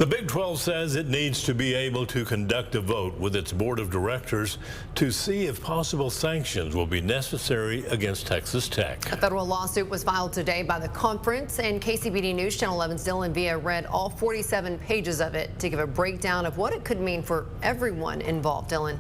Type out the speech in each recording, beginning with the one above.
The Big 12 says it needs to be able to conduct a vote with its board of directors to see if possible sanctions will be necessary against Texas Tech. A federal lawsuit was filed today by the conference, and KCBD News Channel 11's Dylan Villa read all 47 pages of it to give a breakdown of what it could mean for everyone involved. Dylan.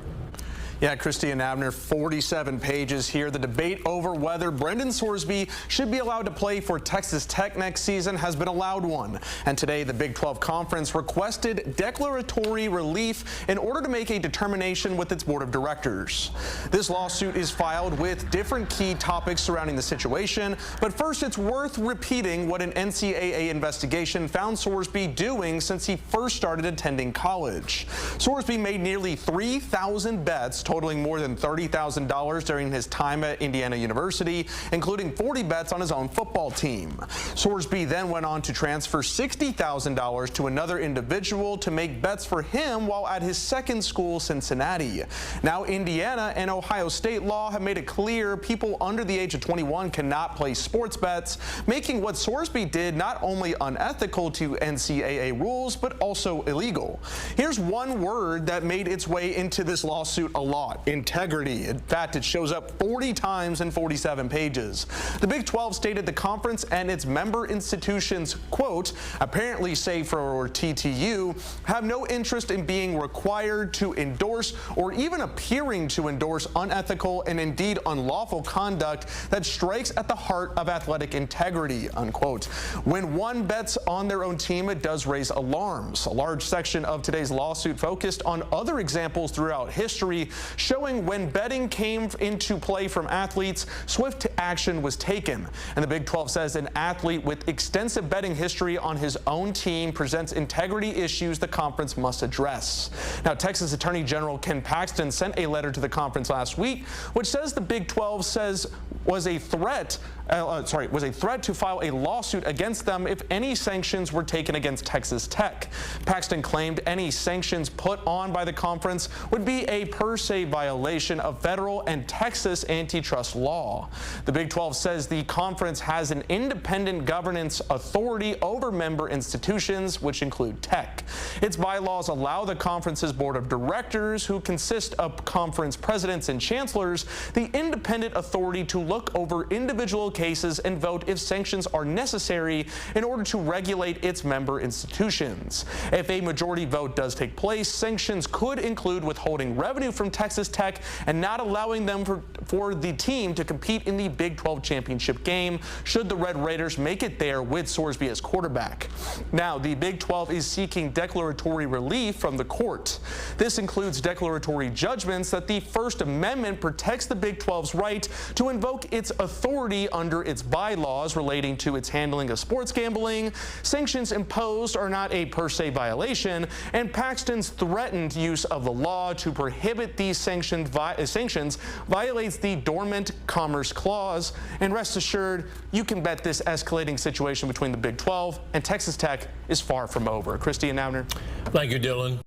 Yeah, Christy and Abner, 47 pages here. The debate over whether Brendan Sorsby should be allowed to play for Texas Tech next season has been a loud one. And today, the Big 12 Conference requested declaratory relief in order to make a determination with its board of directors. This lawsuit is filed with different key topics surrounding the situation. But first, it's worth repeating what an NCAA investigation found Sorsby doing since he first started attending college. Sorsby made nearly 3,000 bets, totaling more than $30,000 during his time at Indiana University, including 40 bets on his own football team. Sorsby then went on to transfer $60,000 to another individual to make bets for him while at his second school, Cincinnati. Now, Indiana and Ohio State law have made it clear people under the age of 21 cannot play sports bets, making what Sorsby did not only unethical to NCAA rules, but also illegal. Here's one word that made its way into this lawsuit a lot: integrity. In fact, it shows up 40 times in 47 pages. The Big 12 stated the conference and its member institutions, quote, apparently save for TTU, have no interest in being required to endorse or even appearing to endorse unethical and indeed unlawful conduct that strikes at the heart of athletic integrity, unquote. When one bets on their own team, it does raise alarms. A large section of today's lawsuit focused on other examples throughout history, showing when betting came into play from athletes, swift action was taken. And the Big 12 says an athlete with extensive betting history on his own team presents integrity issues the conference must address. Now, Texas Attorney General Ken Paxton sent a letter to the conference last week, which says the Big 12 says was a threat to file a lawsuit against them if any sanctions were taken against Texas Tech. Paxton claimed any sanctions put on by the conference would be a per se violation of federal and Texas antitrust law. The Big 12 says the conference has an independent governance authority over member institutions, which include Tech. Its bylaws allow the conference's board of directors, who consist of conference presidents and chancellors, the independent authority to look over individual cases and vote if sanctions are necessary in order to regulate its member institutions. If a majority vote does take place, sanctions could include withholding revenue from Texas Tech and not allowing them for the team to compete in the Big 12 championship game should the Red Raiders make it there with Sorsby as quarterback. Now, the Big 12 is seeking declaratory relief from the court. This includes declaratory judgments that the First Amendment protects the Big 12's right to invoke its authority under its bylaws relating to its handling of sports gambling. Sanctions imposed are not a per se violation, and Paxton's threatened use of the law to prohibit these sanctions violates the Dormant Commerce Clause. And rest assured, you can bet this escalating situation between the Big 12 and Texas Tech is far from over. Christy and Abner. Thank you, Dylan.